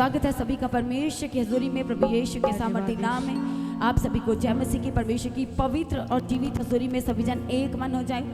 स्वागत है सभी का परमेश्वर की हजूरी में, प्रभु यीशु के सामर्थ्य नाम में आप सभी को जय मसीह की परमेश्वर की पवित्र और जीवित हजूरी में सभी जन एक मन हो जाए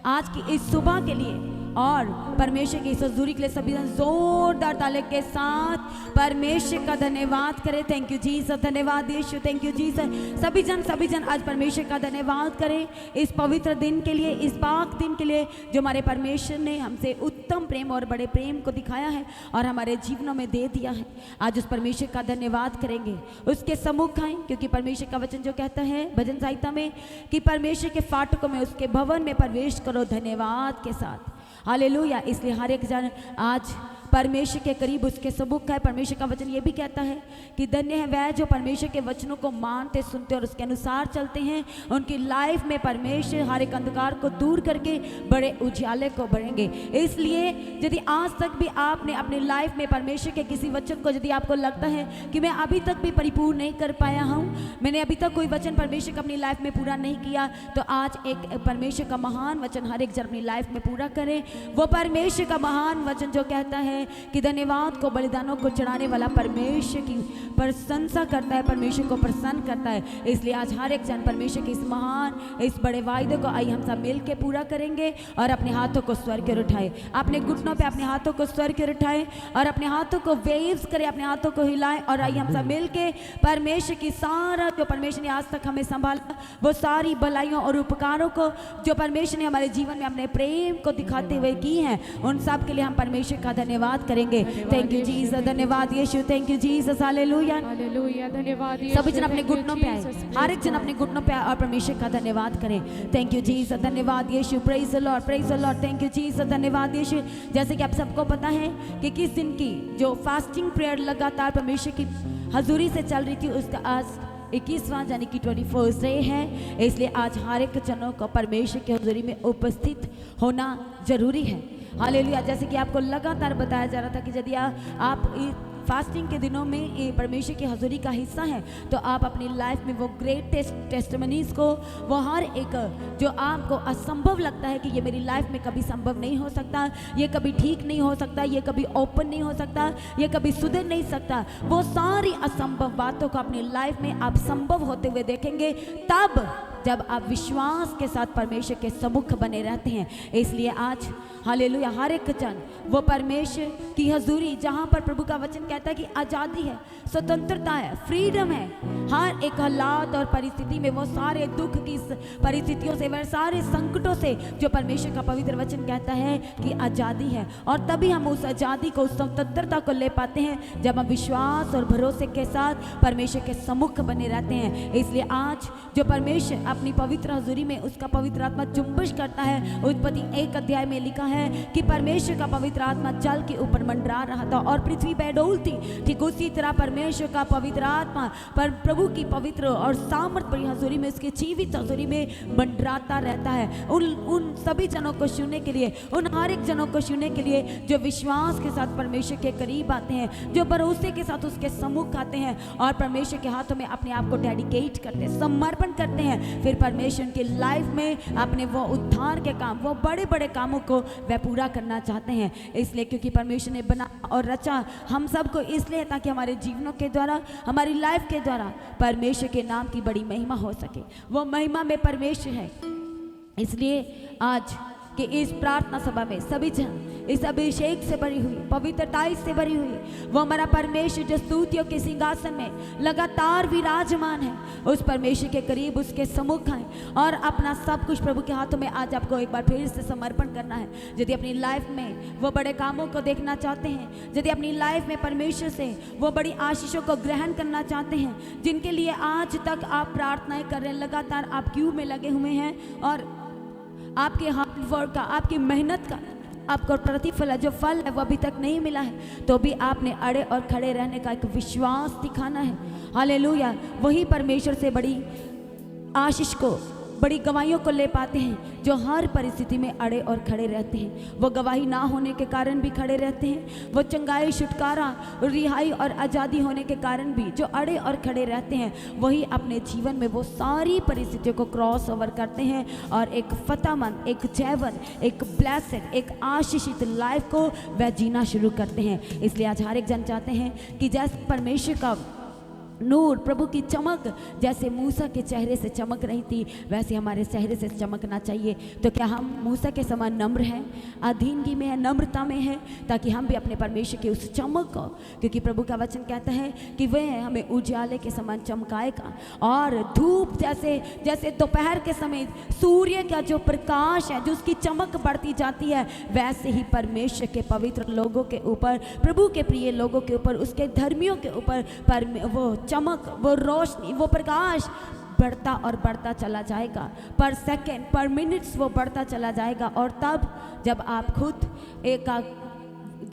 आज की इस सुबह के लिए। और परमेश्वर की इस हजूरी के लिए सभी जन जोरदार ताले के साथ परमेश्वर का धन्यवाद करें। थैंक यू जीसस, धन्यवाद यीशु, थैंक यू जीसस। सभी जन आज परमेश्वर का धन्यवाद करें इस पवित्र दिन के लिए, इस पाक दिन के लिए जो हमारे परमेश्वर ने हमसे उत्तम प्रेम और बड़े प्रेम को दिखाया है और हमारे जीवनों में दे दिया है। आज उस परमेश्वर का धन्यवाद करेंगे, उसके सम्मुख आएं, क्योंकि परमेश्वर का वचन जो कहता है भजन संहिता में कि परमेश्वर के फाटकों में, उसके भवन में प्रवेश करो धन्यवाद के साथ। हालेलुया। इसलिए हर एक जन आज परमेश्वर के करीब उसके सम्मुख है। परमेश्वर का वचन ये भी कहता है कि धन्य है वह जो परमेश्वर के वचनों को मानते, सुनते और उसके अनुसार चलते हैं। उनकी लाइफ में परमेश्वर हर एक अंधकार को दूर करके बड़े उजाले को बढ़ेंगे। इसलिए यदि आज तक भी आपने अपनी लाइफ में परमेश्वर के किसी वचन को, यदि आपको लगता है कि मैं अभी तक भी परिपूर्ण नहीं कर पाया हूँ, मैंने अभी तक कोई वचन परमेश्वर का अपनी लाइफ में पूरा नहीं किया, तो आज एक परमेश्वर का महान वचन हर एक जन अपनी लाइफ में पूरा करें। वो परमेश्वर का महान वचन जो कहता है कि धन्यवाद को, बलिदानों को चढ़ाने वाला परमेश्वर की प्रशंसा करता है, परमेश्वर को प्रसन्न करता है। इसलिए आज हर एक जन परमेश्वर के इस महान, इस बड़े वायदे को आइए हम सब मिल के पूरा करेंगे। और अपने हाथों को स्वर की ओर उठाए, अपने घुटनों पे अपने हाथों को स्वर की ओर उठाए और अपने हाथों को वेव्स करें, अपने हाथों को हिलाएं। और आइए हम सब मिल के परमेश्वर की सारा जो परमेश्वर ने आज तक हमें संभाला, वो सारी भलाइयों और उपकारों को जो परमेश्वर ने हमारे जीवन में अपने प्रेम को दिखाते हुए की हैं, उन सब के लिए हम परमेश्वर का धन्यवाद करेंगे। थैंक यू जीसस, धन्यवाद यीशु, thank you Jesus, hallelujah, hallelujah, धन्यवाद। सभी जन अपने घुटनों पे आए, हर एक जन अपने घुटनों पे आए और परमेश्वर का धन्यवाद करें। थैंक यू जीसस, धन्यवाद यीशु, praise the Lord, praise the Lord, thank you Jesus, धन्यवाद यीशु। जैसे कि आप सबको पता है कि किस दिन की जो फास्टिंग प्रेयर लगातार परमेश्वर की हजूरी से चल रही थी, उसका आज 21वां यानी कि 21st डे है। इसलिए आज हर एक जनों को परमेश्वर की हजूरी में उपस्थित होना जरूरी है। हालेलुया। जैसे कि आपको लगातार बताया जा रहा था कि यदि आप फास्टिंग के दिनों में परमेश्वर की हजूरी का हिस्सा है, तो आप अपनी लाइफ में वो ग्रेट टेस्टमनीज को, वो हर एक जो आपको असंभव लगता है कि ये मेरी लाइफ में कभी संभव नहीं हो सकता, ये कभी ठीक नहीं हो सकता, ये कभी ओपन नहीं हो सकता, ये कभी सुधर नहीं सकता, वो सारी असंभव बातों को अपनी लाइफ में आप संभव होते हुए देखेंगे तब जब आप विश्वास के साथ परमेश्वर के सम्मुख बने रहते हैं। इसलिए आज हालेलुया हर एक जन वो परमेश्वर की हजूरी, जहाँ पर प्रभु का वचन कहता है कि आज़ादी है, स्वतंत्रता है, फ्रीडम है, हर एक हालात और परिस्थिति में, वो सारे दुख की परिस्थितियों से, वह सारे संकटों से जो परमेश्वर का पवित्र वचन कहता है कि आज़ादी है। और तभी हम उस आज़ादी को, उस स्वतंत्रता को ले पाते हैं जब हम विश्वास और भरोसे के साथ परमेश्वर के सम्मुख बने रहते हैं। इसलिए आज जो परमेश्वर अपनी पवित्र हजूरी में उसका पवित्र आत्मा जुम्बिश करता है, उत्पत्ति 1 अध्याय में लिखा है कि परमेश्वर का पवित्र आत्मा जल के ऊपर मंडरा रहा था और पृथ्वी बेडौल थी। ठीक उसी तरह परमेश्वर का पवित्र आत्मा पर प्रभु की पवित्र और सामर्थ भरी हजूरी में, उसके जीवित हजूरी में मंडराता रहता है। उन सभी जनों को छूने के लिए, उन हर एक जनों को छूने के लिए जो विश्वास के साथ परमेश्वर के करीब आते हैं, जो भरोसे के साथ उसके सम्मुख आते हैं और परमेश्वर के हाथों में अपने आप को डेडिकेट करते हैं, समर्पण करते हैं। फिर परमेश्वर की लाइफ में अपने वो उद्धार के काम, वो बड़े बड़े कामों को वह पूरा करना चाहते हैं। इसलिए क्योंकि परमेश्वर ने बना और रचा हम सबको इसलिए ताकि हमारे जीवनों के द्वारा, हमारी लाइफ के द्वारा परमेश्वर के नाम की बड़ी महिमा हो सके। वो महिमा में परमेश्वर है। इसलिए आज कि इस प्रार्थना सभा में सभी जन इस अभिषेक से भरी हुई, पवित्रता से भरी हुई, वो हमारा परमेश्वर जो स्तुतियों के सिंहासन में लगातार विराजमान है, उस परमेश्वर के करीब, उसके सम्मुख आए और अपना सब कुछ प्रभु के हाथों में आज आपको एक बार फिर से समर्पण करना है। यदि अपनी लाइफ में वो बड़े कामों को देखना चाहते हैं, यदि अपनी लाइफ में परमेश्वर से वो बड़ी आशीषों को ग्रहण करना चाहते हैं, जिनके लिए आज तक आप प्रार्थनाएं कर रहे हैं, लगातार आप क्यू में लगे हुए हैं और आपके हार्ड वर्क का, आपकी मेहनत का आपको प्रतिफल, जो फल है वो अभी तक नहीं मिला है, तो भी आपने अड़े और खड़े रहने का एक विश्वास दिखाना है। हालेलुया। वही परमेश्वर से बड़ी आशीष को बड़ी गवाहियों को ले पाते हैं जो हर परिस्थिति में अड़े और खड़े रहते हैं। वो गवाही ना होने के कारण भी खड़े रहते हैं, वो चंगाई, छुटकारा, रिहाई और आज़ादी होने के कारण भी जो अड़े और खड़े रहते हैं, वही अपने जीवन में वो सारी परिस्थितियों को क्रॉस ओवर करते हैं और एक फतेहमंद, एक जयवंत, एक ब्लेसेड, एक आशीषित लाइफ को वह जीना शुरू करते हैं। इसलिए आज हर एक जन चाहते हैं कि जैसे परमेश्वर का नूर, प्रभु की चमक जैसे मूसा के चेहरे से चमक रही थी, वैसे हमारे चेहरे से चमकना चाहिए। तो क्या हम मूसा के समान नम्र हैं, अधीनगी में है, नम्रता में है, ताकि हम भी अपने परमेश्वर की उस चमक को, क्योंकि प्रभु का वचन कहता है कि वह हमें उजाले के समान चमकाएगा और धूप जैसे दोपहर के समय सूर्य का जो प्रकाश है, जो उसकी चमक बढ़ती जाती है, वैसे ही परमेश्वर के पवित्र लोगों के ऊपर, प्रभु के प्रिय लोगों के ऊपर, उसके धर्मियों के ऊपर वो चमक, वो रोशनी, वो प्रकाश बढ़ता और बढ़ता चला जाएगा। पर सेकंड, पर मिनट्स वो बढ़ता चला जाएगा। और तब जब आप खुद एक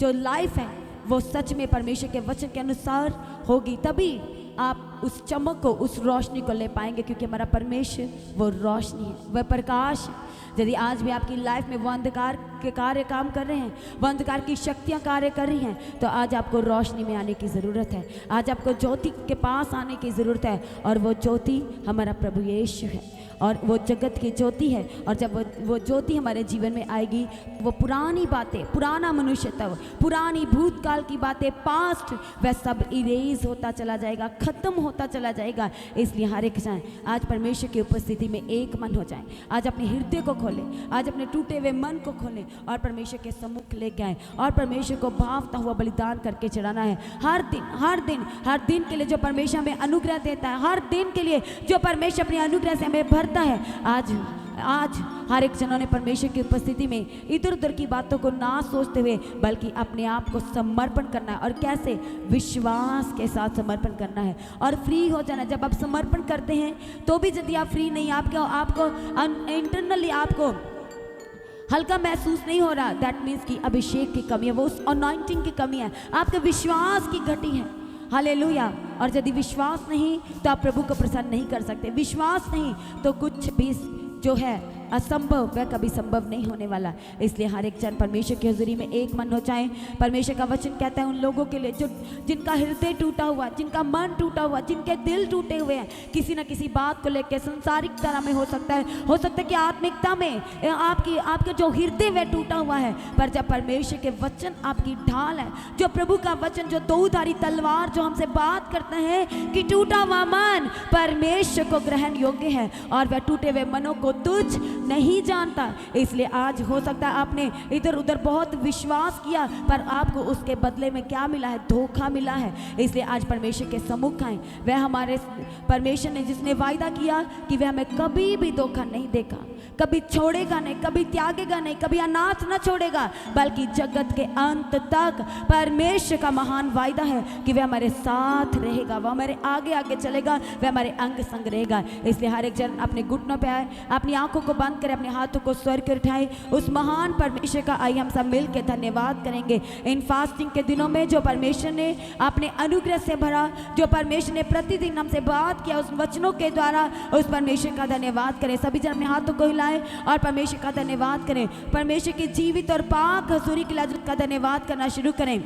जो लाइफ है वो सच में परमेश्वर के वचन के अनुसार होगी, तभी आप उस चमक को, उस रोशनी को ले पाएंगे, क्योंकि हमारा परमेश्वर वो रोशनी है, वह प्रकाश है। यदि आज भी आपकी लाइफ में वो अंधकार के कार्य काम कर रहे हैं, वो अंधकार की शक्तियां कार्य कर रही हैं, तो आज आपको रोशनी में आने की ज़रूरत है। आज आपको ज्योति के पास आने की ज़रूरत है, और वो ज्योति हमारा प्रभु यीशु है, और वो जगत की ज्योति है। और जब वो ज्योति हमारे जीवन में आएगी, वो पुरानी बातें, पुराना मनुष्यत्व, पुरानी भूतकाल की बातें, पास्ट, वह सब इरेज होता चला जाएगा, ख़त्म होता चला जाएगा। इसलिए हर एक जाए आज परमेश्वर की उपस्थिति में एक मन हो जाए। आज अपने हृदय को खोलें, आज अपने टूटे हुए मन को खोलें और परमेश्वर के सम्मुख लेके आए, और परमेश्वर को भावता हुआ बलिदान करके चढ़ाना है। हर दिन हर दिन हर दिन के लिए जो परमेश्वर हमें अनुग्रह देता है, हर दिन के लिए जो परमेश्वर अपने अनुग्रह से हमें भरता है, आज हर एक जनों ने परमेश्वर की उपस्थिति में इधर उधर की बातों को ना सोचते हुए बल्कि अपने आप को समर्पण करना है। और कैसे? विश्वास के साथ समर्पण करना है और फ्री हो जाना। जब आप समर्पण करते हैं तो भी यदि आप फ्री नहीं, आपको इंटरनली आपको हल्का महसूस नहीं हो रहा, दैट मीन्स कि अभिषेक की कमी है, वो उस अनॉइंटिंग की कमी है, आपके विश्वास की घटी है। हालेलुया। और यदि विश्वास नहीं तो आप प्रभु को प्रसन्न नहीं कर सकते। विश्वास नहीं तो कुछ भी जो है असंभव, वह कभी संभव नहीं होने वाला। इसलिए हर एक जन परमेश्वर की हज़ूरी में एक मन हो जाए। परमेश्वर का वचन कहता है उन लोगों के लिए जो जिनका हृदय टूटा हुआ, जिनका मन टूटा हुआ, जिनके दिल टूटे हुए हैं, किसी न किसी बात को लेकर, संसारिक तरह में हो सकता है कि आत्मिकता में आपका जो हृदय वह टूटा हुआ है, पर जब परमेश्वर के वचन आपकी ढाल है, जो प्रभु का वचन, जो दोधारी तलवार जो हमसे बात करता है कि टूटा हुआ मन परमेश्वर को ग्रहण योग्य है और वह टूटे हुए मनों को तुच्छ नहीं जानता। इसलिए आज हो सकता है आपने इधर उधर बहुत विश्वास किया, पर आपको उसके बदले में क्या मिला है? धोखा मिला है। इसलिए आज परमेश्वर के सम्मुख आए। वह हमारे परमेश्वर ने जिसने वायदा किया कि वह हमें कभी भी धोखा नहीं देगा, कभी छोड़ेगा नहीं, कभी त्यागेगा नहीं, कभी अनाथ न छोड़ेगा, बल्कि जगत के अंत तक परमेश्वर का महान वायदा है कि वह हमारे साथ रहेगा, वह हमारे आगे आगे चलेगा, वह हमारे अंग संग रहेगा। इसलिए हर एक जन अपने घुटनों पे आए, अपनी आंखों को बंद करें, अपने हाथों को स्वर कर उठाए, उस महान परमेश्वर का आइए हम सब मिल के धन्यवाद करेंगे। इन फास्टिंग के दिनों में जो परमेश्वर ने अपने अनुग्रह से भरा, जो परमेश्वर ने प्रतिदिन हमसे बात किया, उस वचनों के द्वारा उस परमेश्वर का धन्यवाद करें। सभी जन अपने हाथों को हिलाएं और परमेश्वर का धन्यवाद करें। परमेश्वर की जीवित और पाक हजूरी के लिए का धन्यवाद करना शुरू करें।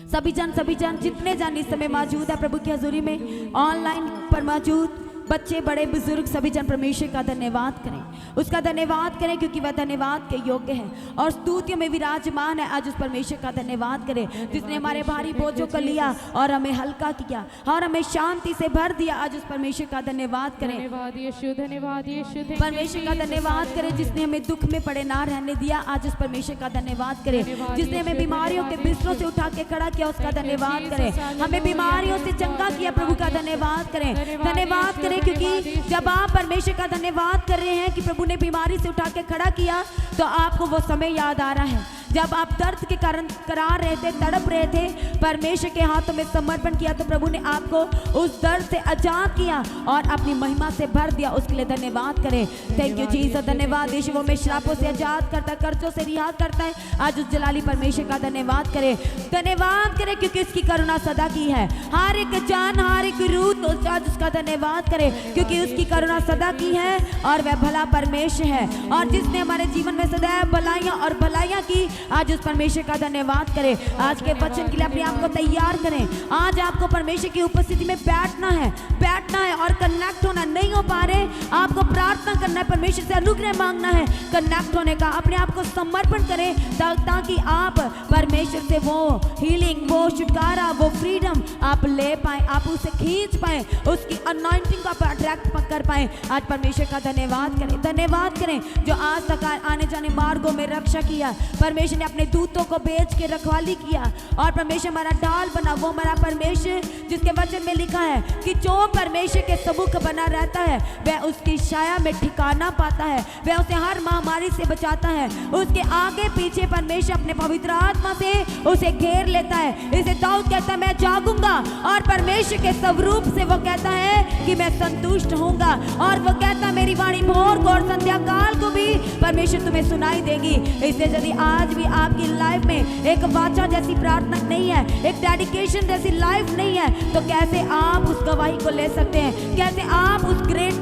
सभी जन जितने जन इस समय मौजूद है प्रभु की हजूरी में, ऑनलाइन पर मौजूद बच्चे बड़े बुजुर्ग, सभी जन परमेश्वर का धन्यवाद करें, उसका धन्यवाद करें, क्योंकि वह धन्यवाद के योग्य है और स्तुतियों में विराजमान है। आज उस परमेश्वर का धन्यवाद करें जिसने हमारे भारी बोझों को लिया और हमें हल्का किया और हमें शांति से भर दिया। आज उस परमेश्वर का धन्यवाद करें। धन्यवाद यीशु, धन्यवाद यीशु। परमेश्वर का धन्यवाद करें जिसने हमें दुख में पड़े ना रहने दिया। आज उस परमेश्वर का धन्यवाद करें जिसने हमें बीमारियों के बिस्तरों से उठा के खड़ा किया, उसका धन्यवाद करें। हमें बीमारियों से चंगा किया, प्रभु का धन्यवाद करें। धन्यवाद करें क्योंकि जब आप परमेश्वर का धन्यवाद कर रहे हैं कि प्रभु ने बीमारी से उठा के खड़ा किया, तो आपको वो समय याद आ रहा है जब आप दर्द के कारण करा रहे थे, तड़प रहे थे, परमेश्वर के हाथों में समर्पण किया तो प्रभु ने आपको उस दर्द से आजाद किया और अपनी महिमा से भर दिया। उसके लिए धन्यवाद करें। थैंक यू जीसस, धन्यवाद यीशु। वो में श्रापों से आजाद करता है, कर्जों से रिहा करता है। आज उस जलाली परमेश्वर का धन्यवाद करें, धन्यवाद करें क्योंकि उसकी करुणा सदा की है। हर एक जान, हर एक रूह आज उसका धन्यवाद करें क्योंकि उसकी करुणा सदा की है और वह भला परमेश्वर है। और जिसने हमारे जीवन में सदैव भलाइयाँ और भलाइयाँ की, आज उस परमेश्वर का धन्यवाद करें। आज के वचन के लिए अपने आप को तैयार करें। आज आपको परमेश्वर की उपस्थिति में बैठना है और कनेक्ट होना। नहीं हो पा रहे, आपको प्रार्थना करना है, परमेश्वर से अनुग्रह मांगना है कनेक्ट होने का। अपने आप को समर्पण करें ताकि आप परमेश्वर से वो हीलिंग, वो छुटकारा, वो फ्रीडम आप ले पाए, आप उसे खींच पाए, उसकी अनॉइंटिंग को आप अट्रैक्ट कर पाए। आज परमेश्वर का धन्यवाद करें, धन्यवाद करें जो आज तक आने जाने मार्गों में रक्षा किया। परमेश्वर ने अपने दूतों को भेज के रखवाली किया और परमेश्वर हमारा ढाल बना। वो हमारा परमेश्वर जिसके वचन में लिखा है कि जो परमेश्वर के सम्मुख बना रहता है वह उसकी छाया में ठिकाना पाता है, वह उसे हर महामारी से बचाता है। उसके आगे पीछे परमेश्वर अपने पवित्र आत्मा से उसे घेर लेता है। इसे दाऊद कहता है मैं जागूंगा और परमेश्वर के स्वरूप से वो कहता है कि मैं संतुष्ट होऊंगा। और वो कहता है मेरी वाणी भोर को और संध्या काल को भी परमेश्वर तुम्हें सुनाई देगी। इसलिए यदि आज भी आपकी लाइफ में एक वाचा जैसी प्रार्थना नहीं है, एक डेडिकेशन जैसी लाइफ नहीं है, तो कैसे आप उस गवाही को ले सकते हैं? कैसे आप उस ग्रेट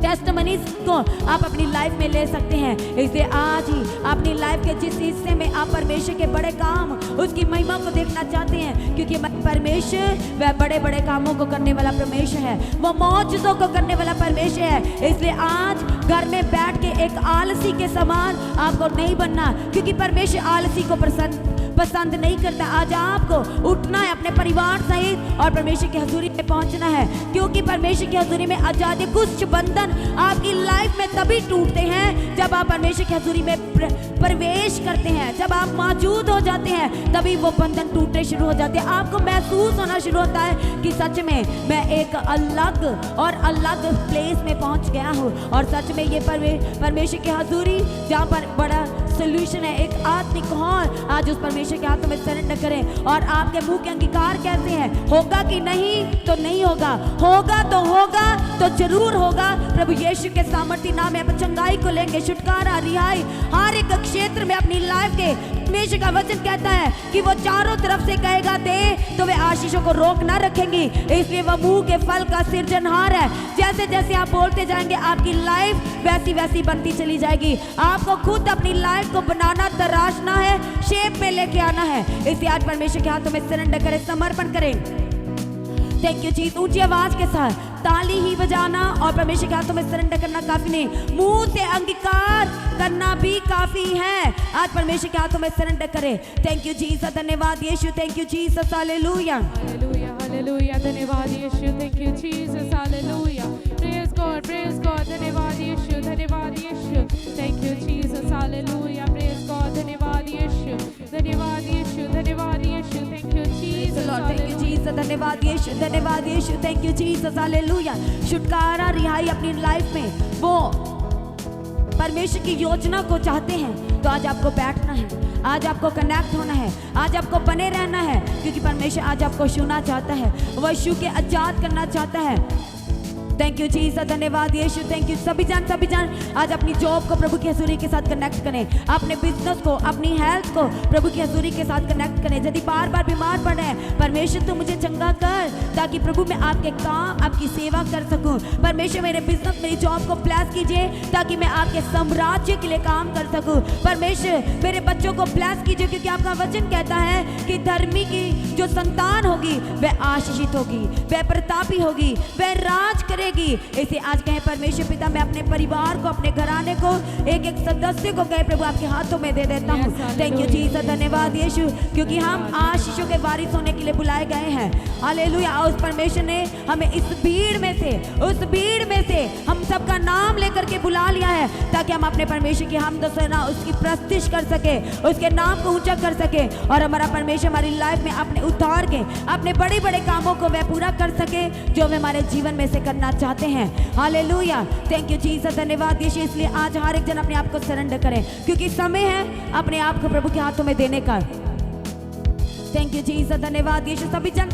टेस्टमनीज को आप अपनी लाइफ में ले सकते हैं? इसलिए आज ही अपनी लाइफ के जिस हिस्से में आप परमेश्वर के बड़े काम, उसकी महिमा को देखना चाहते हैं, क्योंकि परमेश्वर वह बड़े बड़े कामों को करने वाला परमेश्वर है, वो मौजूदों को करने वाला परमेश्वर है। इसलिए आज घर में बैठ के एक आलसी के समान आपको नहीं बनना, क्योंकि परमेश्वर आलसी को पसंद नहीं करता। आज आपको उठना है अपने परिवार सहित और परमेश्वर की हजूरी में पहुंचना है, क्योंकि परमेश्वर की हजूरी में आजादी, कुछ बंधन आपकी लाइफ में तभी टूटते हैं जब आप परमेश्वर की हजूरी में प्रवेश करते हैं, जब आप मौजूद हो जाते हैं, तभी वो बंधन टूटने शुरू हो जाते हैं। आपको महसूस होना शुरू होता है कि सच में मैं एक अलग प्लेस में पहुंच गया हूँ। और सच में ये परमेश्वर की हजूरी जहाँ पर बड़ा सोल्यूशन है, एक आत्मिक हॉल। आज उस परमेश्वर के हाथों में सरेंडर करें। और आपके मुंह के अंगीकार कैसे हैं? होगा कि नहीं तो नहीं होगा, होगा तो जरूर होगा। प्रभु यीशु के सामर्थी नाम में चंगाई को लेंगे, छुटकारा, रिहाई हर एक क्षेत्र में अपनी लाइफ के। परमेश्वर का वचन कहता है कि वो चारों तरफ से कहेगा दे, तो वे आशीषों को रोक ना रखेंगी। इसलिए वह मुंह के फल का सृजनहार है। जैसे जैसे आप बोलते जाएंगे आपकी लाइफ वैसी वैसी बनती चली जाएगी। आपको खुद अपनी लाइफ को बनाना, तराशना है, शेप में लेके आना है। इसलिए आज परमेश्वर के हाथों में सरेंडर करें, समर्पण करें। Thank you Jesus. ऊंची आवाज के साथ ताली ही बजाना और परमेश्वर के हाथों में सरेंडर करना काफी नहीं, मुंह से अंगीकार करना भी काफी है। आज परमेश्वर के हाथों में सरेंडर करें। थैंक यू जीसस, धन्यवाद यीशु, thank you Jesus, hallelujah hallelujah hallelujah, धन्यवाद यीशु, thank you Jesus, hallelujah, praise God, धन्यवाद यीशु, धन्यवाद यीशु, thank you Jesus, hallelujah, praise God, धन्यवाद यीशु, धन्यवाद यीशु, धन्यवाद यीशु, thank you Jesus, thank you Jesus, धन्यवाद यीशु, धन्यवाद यीशु, थैंक यू जीसस, हालेलुया। छुटकारा, रिहाई अपनी लाइफ में वो परमेश्वर की योजना को चाहते हैं, तो आज आपको बैठना है, आज आपको कनेक्ट होना है, आज आपको बने रहना है, क्योंकि परमेश्वर आज आपको छूना चाहता है, वह छू के आजाद करना चाहता है। थैंक यू जीसस, धन्यवाद यीशु, थैंक यू। सभी जान आज अपनी जॉब को प्रभु की हजूरी के साथ कनेक्ट करें, अपने बिजनेस को, अपनी हेल्थ को प्रभु की हजूरी के साथ कनेक्ट करें। यदि बार बार बीमार पड़ रहे हैं, परमेश्वर तू मुझे चंगा कर, ताकि प्रभु मैं आपके काम, आपकी सेवा कर सकूं। परमेश्वर मेरे बिजनेस, मेरी जॉब को ब्लेस कीजिए, ताकि मैं आपके साम्राज्य के लिए काम कर सकूं। परमेश्वर मेरे बच्चों को ब्लेस कीजिए, क्योंकि आपका वचन कहता है कि धर्मी की जो संतान होगी वह आशीषित होगी, वह प्रतापी होगी, वह राज करेगी। इसे आज कहें परमेश्वर पिता, मैं अपने परिवार को, अपने घराने को, एक एक सदस्य को कहे प्रभु आपके हाथों में दे देता हूँ। थैंक यू जीसस, धन्यवाद यीशु, क्योंकि हम आशीषों के वारिस होने के लिए बुलाए गए हैं। हालेलुया। उस परमेश्वर ने हमें इस भीड़ में से हम सबका नाम लेकर के बुला लिया है, ताकि हम अपने परमेश्वर की हमद सना उसकी प्रस्तिश कर सके, उसके नाम को ऊंचा कर सके, और हमारा परमेश्वर हमारी लाइफ में अपने उतार के अपने बड़े बड़े कामों को वह पूरा कर सके जो वे हमारे जीवन में से करना चाहते हैं। हालेलुया, थैंक यू जीसस, धन्यवाद यीशु। इसलिए आज हर एक जन अपने आप को सरेंडर करें, क्योंकि समय है अपने आप को प्रभु के हाथों में देने का। थैंक यू जीसस, धन्यवाद यीशु। सभी जन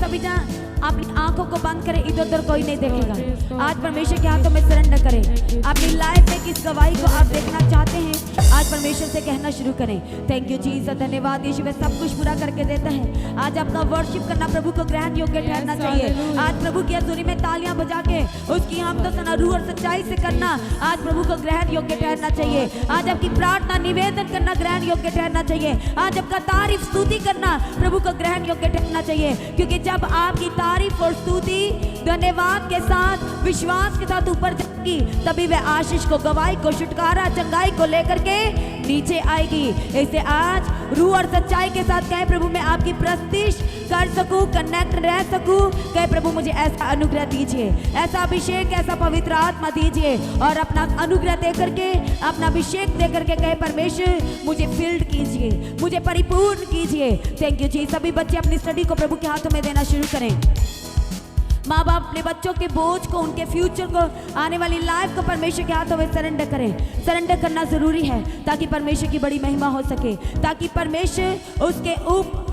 अपनी आंखों को बंद करें, इधर उधर कोई नहीं देखेगा। आज परमेश्वर के हाथों में सरेंडर करें। अपनी लाइफ में किस गवाही को आप देखना चाहते हैं, आज परमेश्वर से कहना शुरू करें। थैंक यू जीसस, धन्यवाद यीशु। वह सब कुछ पूरा करके देता है। आज आपका वर्शिप करना प्रभु को ग्रहण योग्य ठहरना चाहिए। आज प्रभु की हजूरी में तालियां बजा के उसकी हमद सना रूह और सच्चाई से करना आज प्रभु को ग्रहण योग्य ठहरना चाहिए। आज आपकी प्रार्थना निवेदन करना ग्रहण योग्य ठहरना चाहिए। आज आपका तारीफ स्तुति करना प्रभु को ग्रहण योग्य ठहरना चाहिए, क्योंकि जब आपकी तारीफ और स्तुति धन्यवाद के साथ विश्वास के साथ ऊपर जाएगी, तभी वह आशीष को, गवाही को, छुटकारा, चंगाई को लेकर के नीचे आएगी। इसे आज रूह और सच्चाई के साथ कहे, प्रभु मैं आपकी प्रस्तिश कर सकूं, कनेक्ट रह सकूं। कहे प्रभु मुझे ऐसा अनुग्रह दीजिए, ऐसा अभिषेक, ऐसा पवित्र आत्मा दीजिए, और अपना अनुग्रह दे करके, अपना अभिषेक दे करके कहे परमेश्वर मुझे फिल्ड कीजिए, मुझे परिपूर्ण कीजिए। थैंक यू जी। सभी बच्चे अपनी स्टडी को प्रभु के हाथों में देना शुरू करें। माँ बाप अपने बच्चों के बोझ को, उनके फ्यूचर को, आने वाली लाइफ को परमेश्वर के हाथों में सरेंडर करें। सरेंडर करना जरूरी है ताकि परमेश्वर की बड़ी महिमा हो सके, ताकि परमेश्वर उसके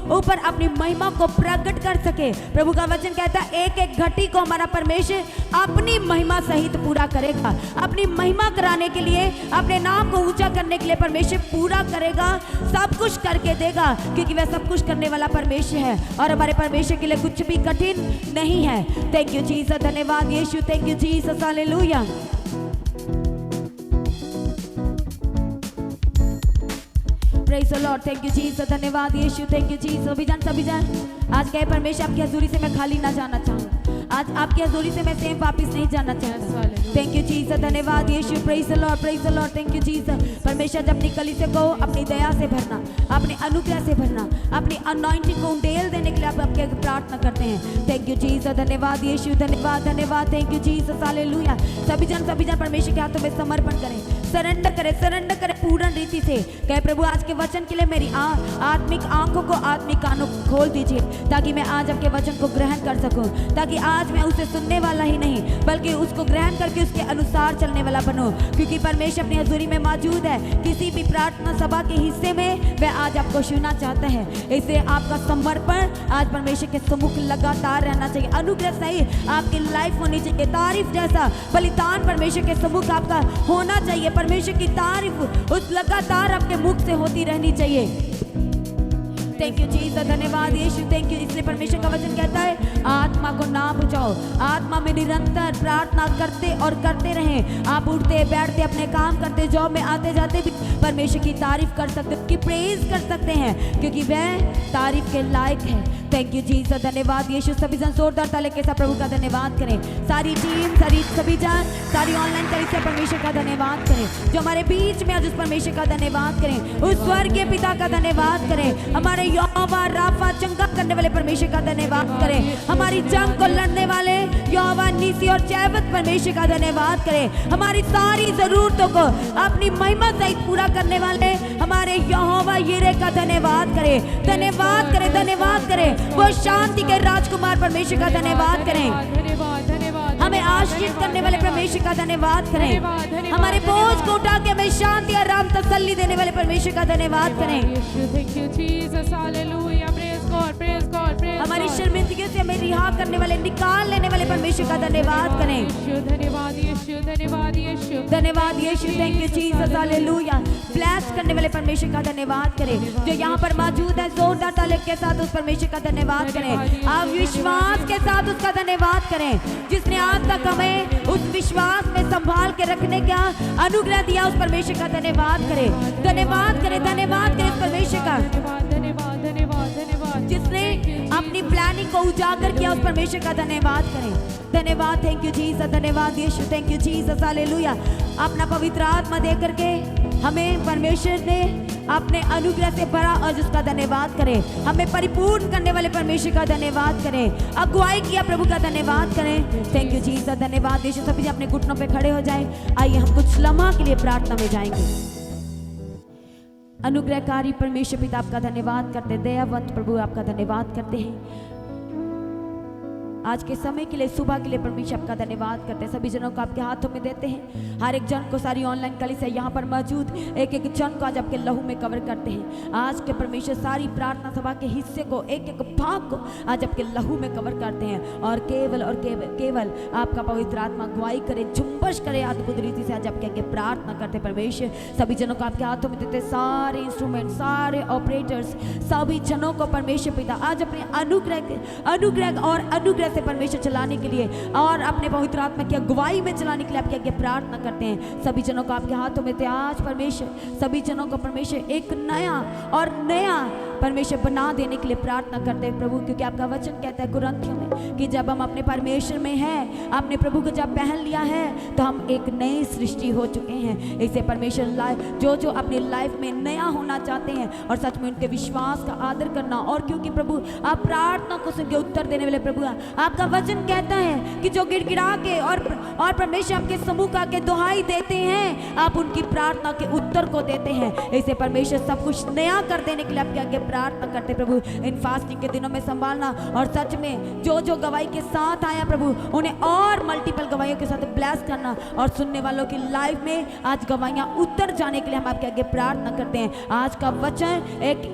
ऊपर अपनी महिमा को प्रकट कर सके। प्रभु का वचन कहता है एक एक घटी को हमारा परमेश्वर अपनी महिमा सहित पूरा करेगा। अपनी महिमा कराने के लिए, अपने नाम को ऊंचा करने के लिए परमेश्वर पूरा करेगा, सब कुछ करके देगा, क्योंकि वह सब कुछ करने वाला परमेश्वर है और हमारे परमेश्वर के लिए कुछ भी कठिन नहीं है। थैंक यू जीसस, धन्यवाद यीशु। Thank you Jesus, hallelujah. Praise the Lord, thank you Jesus, धन्यवाद यीशु। Thank you Jesus. सभी जन आज कहे परमेश्वर आपकी हजूरी से मैं खाली ना जाना चाहूँ, आज आपकी हजूरी से मैं सेम वापस नहीं जाना चाहता। थैंक यू जीसस, धन्यवाद यीशु। Praise the Lord, praise the Lord, thank you Jesus. परमेश्वर जब अपनी कलीसिया को अपनी दया से भरना, अपने अनुग्रह से भरना, अपनी अनॉइंटिंग को उंडेल देने के लिए आप आपके प्रार्थना करते हैं। थैंक यू जीसस, धन्यवाद यीशु। धन्यवाद, धन्यवाद, थैंक यू जीसस, हालेलुया। सभी जन परमेश्वर के हाथों में समर्पण करें, सरेंडर करें पूर्ण रीति से। कहे प्रभु आज के वचन के लिए मेरी आत्मिक आंखों को, आत्मिक कानों को खोल दीजिए, ताकि मैं आज आपके वचन को ग्रहण कर सकूं, ताकि आज मैं उसे सुनने वाला ही नहीं बल्कि उसको ग्रहण करके उसके अनुसार चलने वाला बनूं, क्योंकि परमेश्वर अपनी हजूरी में मौजूद है। किसी भी प्रार्थना सभा के हिस्से में वह आज आपको छूना चाहता है। इससे आपका समर्पण आज परमेश्वर के सम्मुख लगातार रहना चाहिए। अनुग्रह सही आपकी लाइफ होनी चाहिए, तारीफ जैसा बलिदान परमेश्वर के सम्मुख आपका होना चाहिए। परमेश्वर की तारीफ उस लगातार आपके मुख से होती रहनी चाहिए। थैंक यू जीसस, धन्यवाद यीशु। Thank you. इसलिए परमेश्वर का वचन कहता है आत्मा को ना बुझाओ, आत्मा में निरंतर प्रार्थना करते और करते रहें। आप उठते बैठते अपने काम करते, जॉब में आते जाते भी परमेश्वर की तारीफ कर सकते, उसकी प्रेज कर सकते हैं, क्योंकि वह तारीफ के लायक है। थैंक यू जीसस, धन्यवाद यीशु। सभी जन जोरदार ताली के साथ प्रभु का धन्यवाद करें। सारी टीम, सभी जन, सारी ऑनलाइन कलीसिया परमेश्वर का धन्यवाद करें, जो हमारे बीच में आज उस परमेश्वर का धन्यवाद करें, उस स्वर्ग के पिता का धन्यवाद करें। हमारे यहोवा राफा चंगा करने वाले परमेश्वर का धन्यवाद करें। हमारी जंग को लड़ने वाले यहोवा नीसी और जैवत परमेश्वर का धन्यवाद करें। हमारी सारी जरूरतों को अपनी महिमा सहित पूरा करने वाले हमारे यहोवा यिरे का धन्यवाद करें। धन्यवाद करें, धन्यवाद करें। वो शांति के राजकुमार परमेश्वर का धन्यवाद करें। हमें आशीष करने वाले परमेश्वर का धन्यवाद करें। हमारे बोझ को उठा के हमें शांति, आराम, तसल्ली देने वाले परमेश्वर का धन्यवाद करें। हमारी शर्मिंदगी से हमें रिहा करने वाले, निकाल लेने वाले परमेश्वर का धन्यवाद करें। धन्यवाद यीशु, धन्यवाद यीशु, धन्यवाद यीशु। Thank you Jesus, hallelujah. Bless करने वाले परमेश्वर का धन्यवाद करें, जो यहाँ पर मौजूद है। जोरदार ताली के साथ उस परमेश्वर का धन्यवाद करें। आप विश्वास के साथ उसका धन्यवाद करें, जिसने आज तक हमें उस विश्वास में संभाल के रखने का अनुग्रह दिया। उस परमेश्वर का धन्यवाद करें, धन्यवाद करें, धन्यवाद करें उस परमेश्वर का, धन्यवाद, धन्यवाद, धन्यवाद, जिसने अपनी प्लानिंग को उजागर किया। उस परमेश्वर का धन्यवाद करें। धन्यवाद, थैंक यू जीसस, धन्यवाद यीशु। Thank you Jesus, hallelujah. अपना पवित्र आत्मा दे करके हमें परमेश्वर ने अपने अनुग्रह से भरा और उसका धन्यवाद करें। हमें परिपूर्ण करने वाले परमेश्वर का धन्यवाद करें। अगुवाई किया प्रभु का धन्यवाद करें। थैंक यू जीसस, धन्यवाद यीशु। सभी अपने घुटनों पे खड़े हो जाए। आइए हम कुछ लम्हा के लिए प्रार्थना में जाएंगे। अनुग्रहकारी परमेश्वर पिता आपका धन्यवाद करते, दयावंत प्रभु आपका धन्यवाद करते हैं। आज के समय के लिए, सुबह के लिए परमेश्वर आपका धन्यवाद करते हैं। सभी जनों को आपके हाथों में देते हैं। हर एक जन को, सारी ऑनलाइन कलीसिया यहाँ पर मौजूद एक एक जन को आज आपके लहू में कवर करते हैं। आज के परमेश्वर सारी प्रार्थना सभा के हिस्से को, एक एक भाग को आज आपके लहू में कवर करते हैं। और केवल केवल आपका पवित्र आत्मा अगुवाई करे, जुम्बश करे अद्भुत रीति से आज आपके आगे प्रार्थना करते परमेश्वर। सभी जनों को आपके हाथों में देते, सारे इंस्ट्रूमेंट, सारे ऑपरेटर्स, सभी जनों को परमेश्वर पिता आज अपने अनुग्रह से परमेश्वर चलाने के लिए और अपने पवित्र आत्मा की अगुवाई में चलाने के लिए आपके आगे प्रार्थना करते हैं। सभी जनों को आपके हाथों में थे आज परमेश्वर। सभी जनों को परमेश्वर एक नया परमेश्वर बना देने के लिए प्रार्थना करते हैं प्रभु, क्योंकि आपका वचन कहता है कुरिन्थियों में कि जब हम अपने परमेश्वर में हैं, अपने प्रभु को जब पहन लिया है तो हम एक नई सृष्टि हो चुके हैं। इसे परमेश्वर जो अपनी लाइफ में नया होना चाहते हैं और सच में उनके विश्वास का आदर करना, और क्योंकि प्रभु आप प्रार्थना को सुन के उत्तर देने वाले प्रभु, आपका वचन कहता है कि जो गिड़गिड़ा के और परमेश्वर आपके समूह का के दुहाई देते हैं, आप उनकी प्रार्थना के उत्तर को देते हैं। इसे परमेश्वर सब कुछ नया कर देने के लिए आपके आगे प्रार्थना करते प्रभु। इन फास्टिंग के दिनों में संभालना, और सच में जो गवाही के साथ आया प्रभु, उन्हें और मल्टीपल गवाहियों के साथ ब्लेस करना, और सुनने वालों की लाइफ में आज गवाहियां उतर जाने के लिए हम आपके आगे प्रार्थना करते हैं। आज का वचन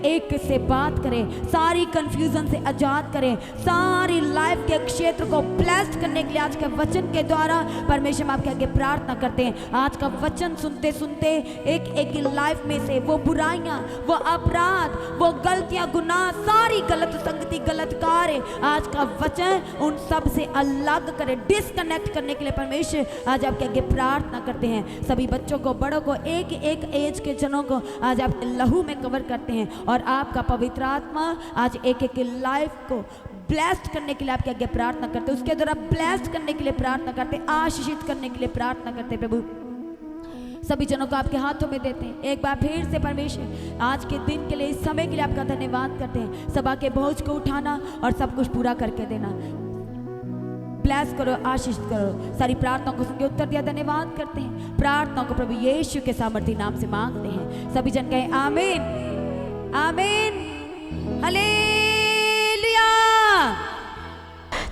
एक से बात करें, सारी कंफ्यूजन से आजाद करें, सारी लाइफ के क्षेत्र को ब्लेस करने के लिए आज के वचन के द्वारा परमेश्वर हम आपके आगे प्रार्थना करते हैं। आज का वचन सुनते सुनते एक लाइफ में से वो बुराइयां, वो अपराध, वो गलतियां, गुनाह, सारी गलत संगति, गलत कार्य, आज का वचन उन सब से अलग करे, डिस्कनेक्ट करने के लिए परमेश्वर आज आपके आगे प्रार्थना करते हैं। सभी बच्चों को, बड़ों को, एक एक एज के जनों को आज आप लहू में कवर करते हैं, और आपका पवित्र आत्मा आज एक एक लाइफ को ब्लेस्ड करने के लिए आपके आगे प्रार्थना करते हैं, उसके द्वारा ब्लेस्ड करने के लिए प्रार्थना करते हैं, आशीषित करने के लिए प्रार्थना करते हैं प्रभु। सभी जनों को आपके हाथों में देते हैं। एक बार फिर से परमेश्वर आज के दिन के लिए, इस समय के लिए आपका धन्यवाद करते हैं। सभा के बोझ को उठाना और सब कुछ पूरा करके देना, ब्लेस करो, आशीष करो। सारी प्रार्थनाओं को सुनकर उत्तर दिया, धन्यवाद करते हैं। प्रार्थनाओं को प्रभु यीशु के सामर्थी नाम से मांगते हैं। सभी जन कहें आमीन, आमीन, हालेलुया।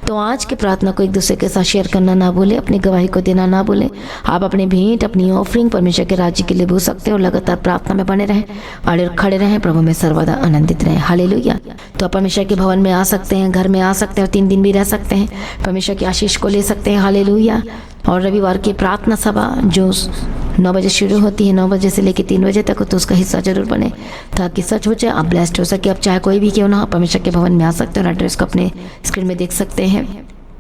तो आज की प्रार्थना को एक दूसरे के साथ शेयर करना ना भूलें, अपनी गवाही को देना ना भूलें। आप अपनी भेंट, अपनी ऑफरिंग परमेश्वर के राज्य के लिए भेज सकते हैं, और लगातार प्रार्थना में बने रहें और खड़े रहें, प्रभु में सर्वदा आनंदित रहें। हालेलुया। तो आप परमेश्वर के भवन में आ सकते हैं, घर में आ सकते हैं, और 3 दिन भी रह सकते हैं, परमेश्वर की आशीष को ले सकते हैं। हालेलुया। और रविवार की प्रार्थना सभा जो 9 बजे शुरू होती है, 9 बजे से लेकर 3 बजे तक, तो उसका हिस्सा जरूर बने, ताकि सच हो जाए, आप ब्लेस्ड हो सके। आप चाहे कोई भी क्यों ना, परमेश्वर के भवन में आ सकते हैं, और एड्रेस को अपने स्क्रीन में देख सकते हैं।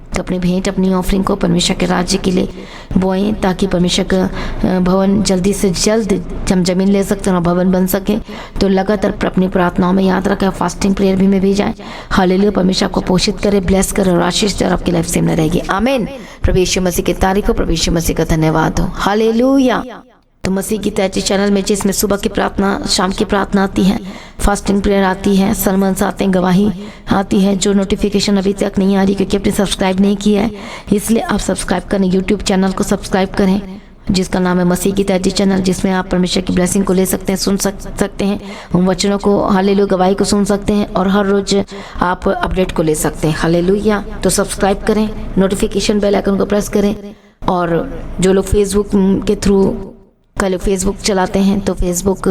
तो अपनी भेंट, अपनी ऑफरिंग को परमेश्वर के राज्य के लिए बोएं, ताकि परमेश्वर का भवन जल्दी से जल्द हम जमीन ले सकते हैं और भवन बन सके। तो लगातार अपनी प्रार्थनाओं में याद रखें, फास्टिंग प्रेयर भी में भी जाए। हालेलुया। परमेश्वर आपको पोषित करे, ब्लेस करे और आशीष दे, और आपकी लाइफ सेम न रहेगी। आमीन। प्रभु यीशु मसीह की तारीफ हो, प्रभु यीशु मसीह का धन्यवाद हो। हालेलुया। तो मसीह की तैयारी चैनल में, जिसमें सुबह की प्रार्थना, शाम की प्रार्थना आती है, फास्टिंग प्रेयर आती है, सरमन्स आते हैं, गवाही आती है, जो नोटिफिकेशन अभी तक नहीं आ रही क्योंकि आपने सब्सक्राइब नहीं किया है, इसलिए आप सब्सक्राइब करें, यूट्यूब चैनल को सब्सक्राइब करें, जिसका नाम है मसीह की तैयारी चैनल, जिसमें आप परमेश्वर की ब्लेसिंग को ले सकते हैं, सुन सकते हैं, उन वचनों को, हालेलुया, गवाही को सुन सकते हैं, और हर रोज आप अपडेट को ले सकते हैं। हालेलुया। तो सब्सक्राइब करें, नोटिफिकेशन बेल आइकन को प्रेस करें। और जो लोग फेसबुक के थ्रू कल फेसबुक चलाते हैं, तो फेसबुक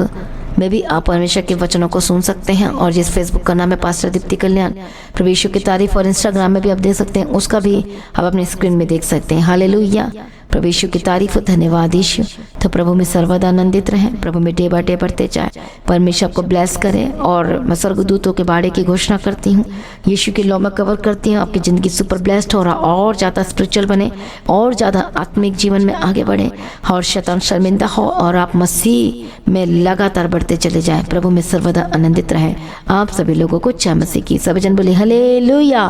में भी आप परमेश्वर के वचनों को सुन सकते हैं, और जिस फेसबुक का नाम है पास्टर दीप्ति कल्याण, प्रभु यीशु की तारीफ, और इंस्टाग्राम में भी आप देख सकते हैं, उसका भी आप अपने स्क्रीन में देख सकते हैं। हालेलुया। प्रभु यीशु की तारीफ, धन्यवाद यीशु। तो प्रभु में सर्वदा आनंदित रहें, प्रभु में डे बाय डे बढ़ते जाए, परमेश्वर आपको ब्लेस करें। और मैं स्वर्गदूतों के बाड़े की घोषणा करती हूँ, यीशु की लौ में कवर करती हूँ, आपकी ज़िंदगी सुपर ब्लेस्ड हो रहा, और ज़्यादा स्पिरिचुअल बने, और ज़्यादा आत्मिक जीवन में आगे बढ़े, और शैतान शर्मिंदा हो, और आप मसीह में लगातार बढ़ते चले जाएं। प्रभु में सर्वदा आनंदित रहें। आप सभी लोगों को जय मसीह की। सभी जन बोले हालेलुया।